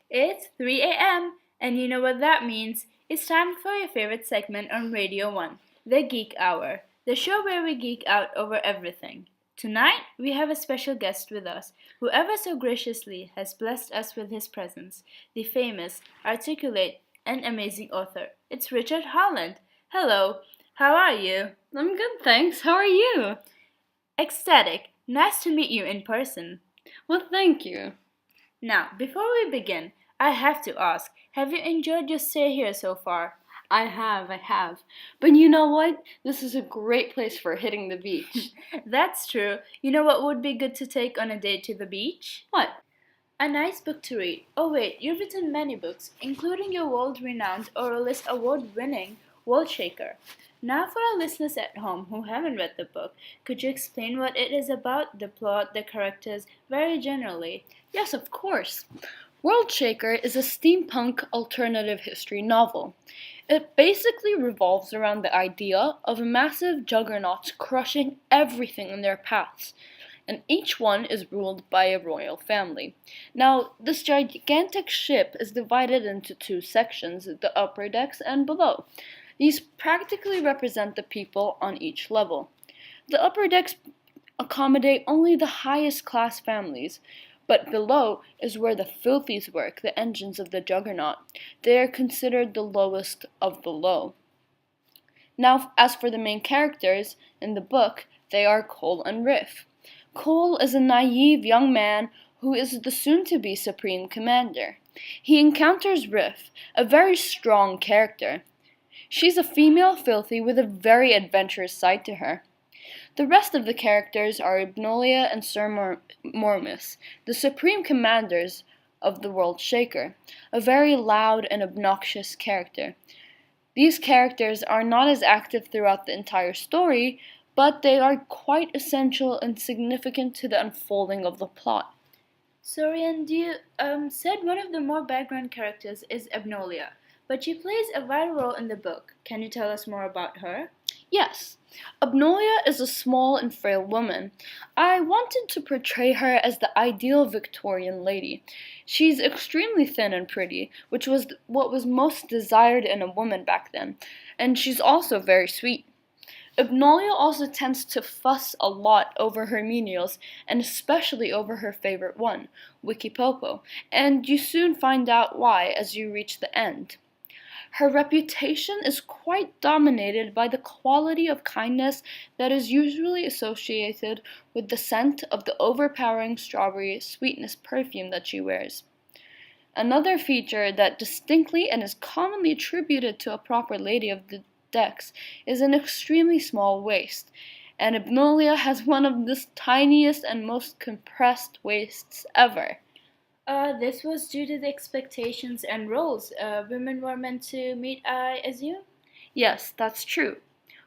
It's 3 a.m., and you know what that means. It's time for your favorite segment on Radio 1, the Geek Hour, the show where we geek out over everything. Tonight, we have a special guest with us, who ever so graciously has blessed us with his presence, the famous, articulate, and amazing author. It's Richard Holland. Hello, how are you? I'm good, thanks. How are you? Ecstatic. Nice to meet you in person. Well, thank you. Now, before we begin, I have to ask, have you enjoyed your stay here so far? I have. But you know what? This is a great place for hitting the beach. That's true. You know what would be good to take on a date to the beach? What? A nice book to read. Oh wait, you've written many books, including your world-renowned Oralist Award-winning Worldshaker. Now for our listeners at home who haven't read the book, could you explain what it is about, the plot, the characters, very generally? Yes, of course. Worldshaker is a steampunk alternative history novel. It basically revolves around the idea of massive juggernauts crushing everything in their paths, and each one is ruled by a royal family. Now, this gigantic ship is divided into two sections, the upper decks and below. These practically represent the people on each level. The upper decks accommodate only the highest class families, but below is where the filthies work, the engines of the juggernaut. They are considered the lowest of the low. Now, as for the main characters in the book, they are Cole and Riff. Cole is a naive young man who is the soon-to-be Supreme Commander. He encounters Riff, a very strong character. She's a female filthy with a very adventurous side to her. The rest of the characters are Ibnolia and Sir Mormus, the supreme commanders of the Worldshaker, a very loud and obnoxious character. These characters are not as active throughout the entire story, but they are quite essential and significant to the unfolding of the plot. Sorry, and you said one of the more background characters is Abnolia, but she plays a vital role in the book. Can you tell us more about her? Yes, Abnolia is a small and frail woman. I wanted to portray her as the ideal Victorian lady. She's extremely thin and pretty, which was what was most desired in a woman back then, and she's also very sweet. Abnolia also tends to fuss a lot over her menials, and especially over her favorite one, Wikipopo, and you soon find out why as you reach the end. Her reputation is quite dominated by the quality of kindness that is usually associated with the scent of the overpowering strawberry sweetness perfume that she wears. Another feature that distinctly and is commonly attributed to a proper lady of the decks is an extremely small waist, and Abnolia has one of the tiniest and most compressed waists ever. This was due to the expectations and roles women were meant to meet, I assume? Yes, that's true.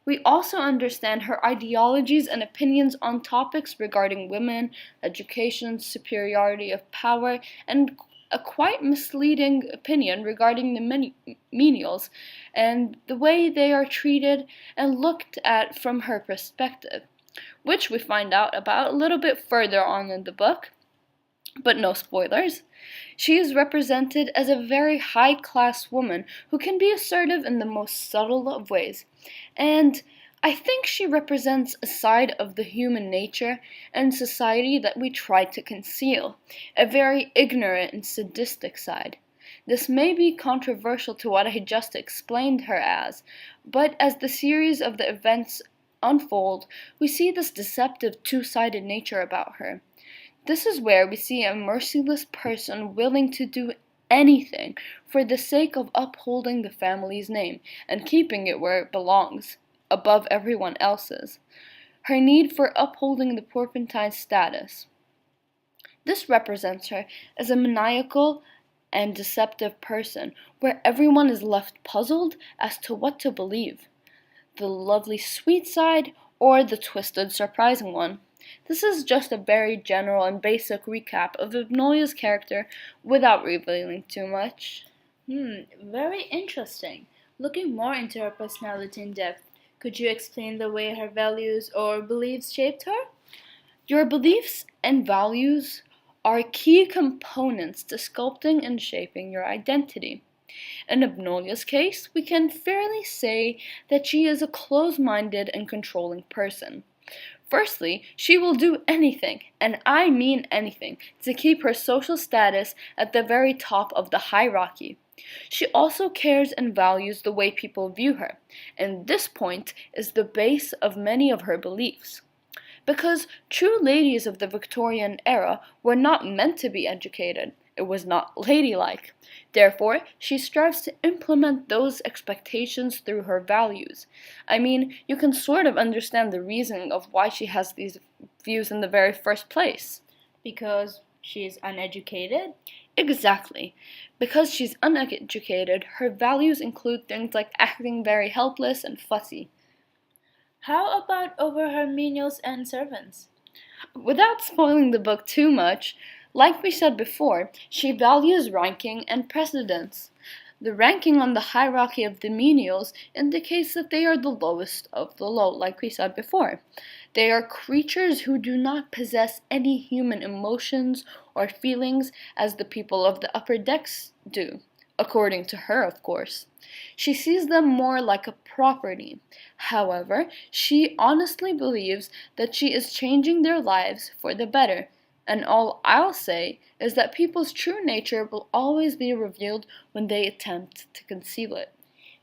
We also understand her ideologies and opinions on topics regarding women, education, superiority of power, and a quite misleading opinion regarding the menials and the way they are treated and looked at from her perspective, which we find out about a little bit further on in the book. But no spoilers. She is represented as a very high-class woman who can be assertive in the most subtle of ways. And I think she represents a side of the human nature and society that we try to conceal, a very ignorant and sadistic side. This may be controversial to what I just explained her as, but as the series of the events unfold, we see this deceptive two-sided nature about her. This is where we see a merciless person willing to do anything for the sake of upholding the family's name and keeping it where it belongs, above everyone else's. Her need for upholding the Porpentine status. This represents her as a maniacal and deceptive person, where everyone is left puzzled as to what to believe, the lovely sweet side or the twisted surprising one. This is just a very general and basic recap of Abnolia's character without revealing too much. Very interesting. Looking more into her personality in depth, could you explain the way her values or beliefs shaped her? Your beliefs and values are key components to sculpting and shaping your identity. In Abnolia's case, we can fairly say that she is a close-minded and controlling person. Firstly, she will do anything, and I mean anything, to keep her social status at the very top of the hierarchy. She also cares and values the way people view her, and this point is the base of many of her beliefs. Because true ladies of the Victorian era were not meant to be educated. It was not ladylike. Therefore, she strives to implement those expectations through her values. I mean, you can sort of understand the reasoning of why she has these views in the very first place. Because she is uneducated? Exactly. Because she's uneducated, her values include things like acting very helpless and fussy. How about over her menials and servants? Without spoiling the book too much, like we said before, she values ranking and precedence. The ranking on the hierarchy of the menials indicates that they are the lowest of the low, like we said before. They are creatures who do not possess any human emotions or feelings as the people of the upper decks do, according to her, of course. She sees them more like a property. However, she honestly believes that she is changing their lives for the better. And all I'll say is that people's true nature will always be revealed when they attempt to conceal it.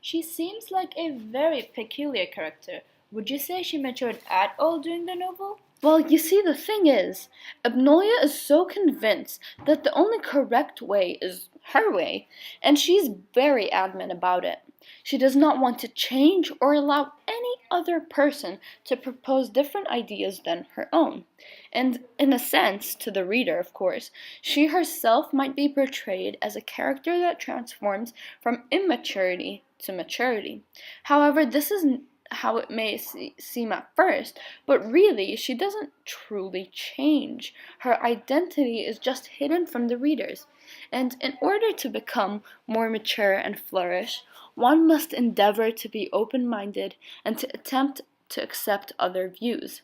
She seems like a very peculiar character. Would you say she matured at all during the novel? Well, you see, the thing is, Abnolia is so convinced that the only correct way is her way, and she's very adamant about it. She does not want to change or allow any other person to propose different ideas than her own. And, in a sense, to the reader, of course, she herself might be portrayed as a character that transforms from immaturity to maturity. However, this is how it may seem at first, but really she doesn't truly change. Her identity is just hidden from the readers. And in order to become more mature and flourish, one must endeavor to be open-minded and to attempt to accept other views.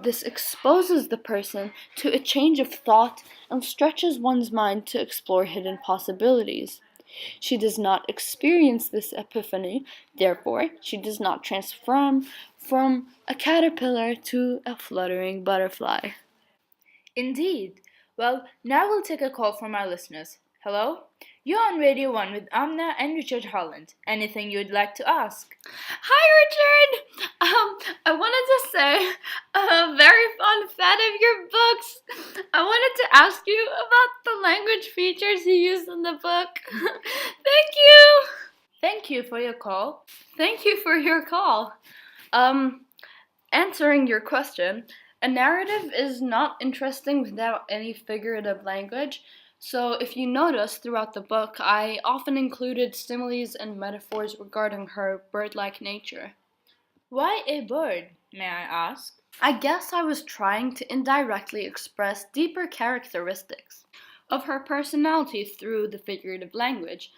This exposes the person to a change of thought and stretches one's mind to explore hidden possibilities. She does not experience this epiphany, therefore, she does not transform from a caterpillar to a fluttering butterfly. Indeed. Well, now we'll take a call from our listeners. Hello? You're on Radio 1 with Amna and Richard Holland. Anything you'd like to ask? Hi, Richard! I wanted to say I'm a very fond fan of your books. I wanted to ask you about the language features you used in the book. Thank you! Thank you for your call. Thank you for your call. Answering your question, a narrative is not interesting without any figurative language. So if you notice throughout the book, I often included similes and metaphors regarding her bird-like nature. Why a bird, may I ask? I guess I was trying to indirectly express deeper characteristics of her personality through the figurative language.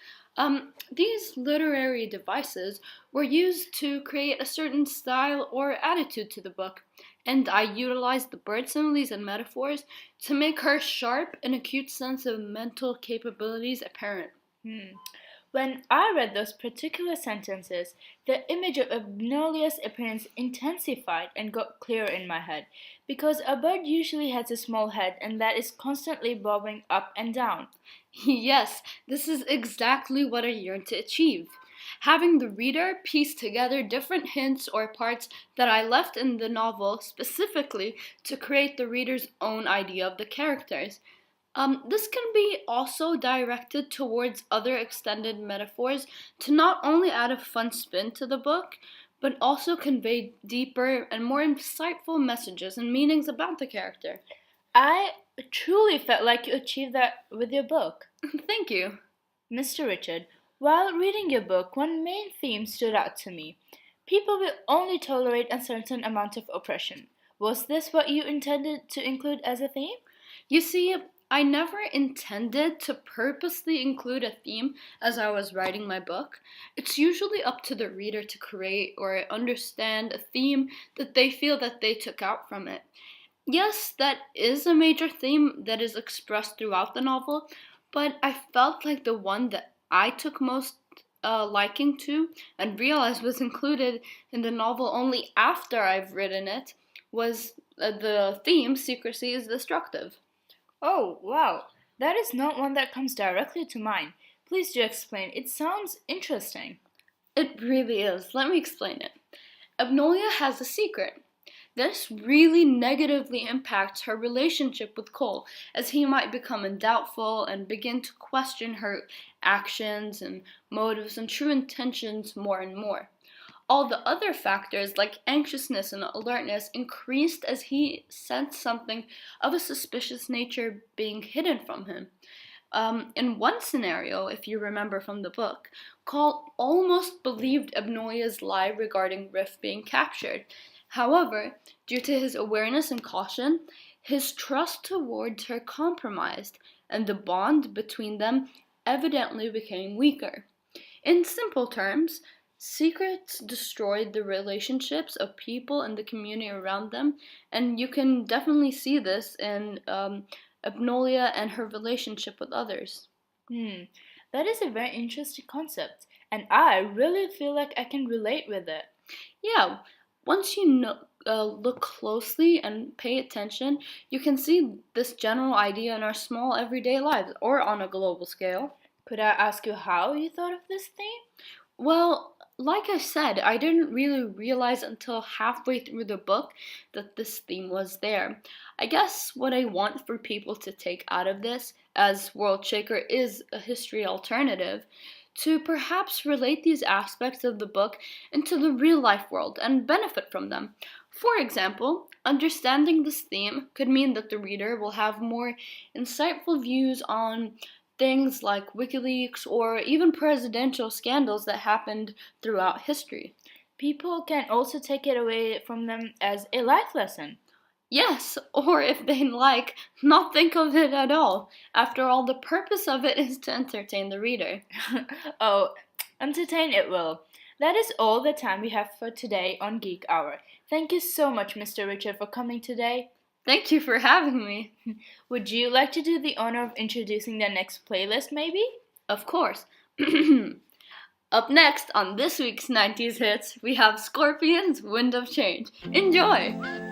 These literary devices were used to create a certain style or attitude to the book, and I utilized the bird similes and metaphors to make her sharp and acute sense of mental capabilities apparent. When I read those particular sentences, the image of Agnolia's appearance intensified and got clearer in my head, because a bird usually has a small head and that is constantly bobbing up and down. Yes, this is exactly what I yearned to achieve. Having the reader piece together different hints or parts that I left in the novel specifically to create the reader's own idea of the characters. This can be also directed towards other extended metaphors to not only add a fun spin to the book, but also convey deeper and more insightful messages and meanings about the character. I truly felt like you achieved that with your book. Thank you. Mr. Richard, while reading your book, one main theme stood out to me. People will only tolerate a certain amount of oppression. Was this what you intended to include as a theme? You see, I never intended to purposely include a theme as I was writing my book. It's usually up to the reader to create or understand a theme that they feel that they took out from it. Yes, that is a major theme that is expressed throughout the novel, but I felt like the one that I took most liking to and realized was included in the novel only after I've written it was the theme secrecy is destructive. Oh, wow. That is not one that comes directly to mind. Please do explain. It sounds interesting. It really is. Let me explain it. Abnolia has a secret. This really negatively impacts her relationship with Cole, as he might become doubtful and begin to question her actions and motives and true intentions more and more. All the other factors, like anxiousness and alertness, increased as he sensed something of a suspicious nature being hidden from him. In one scenario, if you remember from the book, Cole almost believed Abnoya's lie regarding Riff being captured. However, due to his awareness and caution, his trust towards her compromised, and the bond between them evidently became weaker. In simple terms, secrets destroyed the relationships of people and the community around them, and you can definitely see this in Abnolia and her relationship with others. Hmm, that is a very interesting concept, and I really feel like I can relate with it. Yeah, once look closely and pay attention, you can see this general idea in our small everyday lives or on a global scale. Could I ask you how you thought of this theme? Well, like I said, I didn't really realize until halfway through the book that this theme was there. I guess what I want for people to take out of this, as Worldshaker is a history alternative, to perhaps relate these aspects of the book into the real life world and benefit from them. For example, understanding this theme could mean that the reader will have more insightful views on things like WikiLeaks or even presidential scandals that happened throughout history. People can also take it away from them as a life lesson. Yes, or if they like, not think of it at all. After all, the purpose of it is to entertain the reader. Oh, entertain it will. That is all the time we have for today on Geek Hour. Thank you so much, Mr. Richard, for coming today. Thank you for having me. Would you like to do the honor of introducing the next playlist, maybe? Of course. Up next on this week's 90s hits, we have Scorpions' Wind of Change. Enjoy!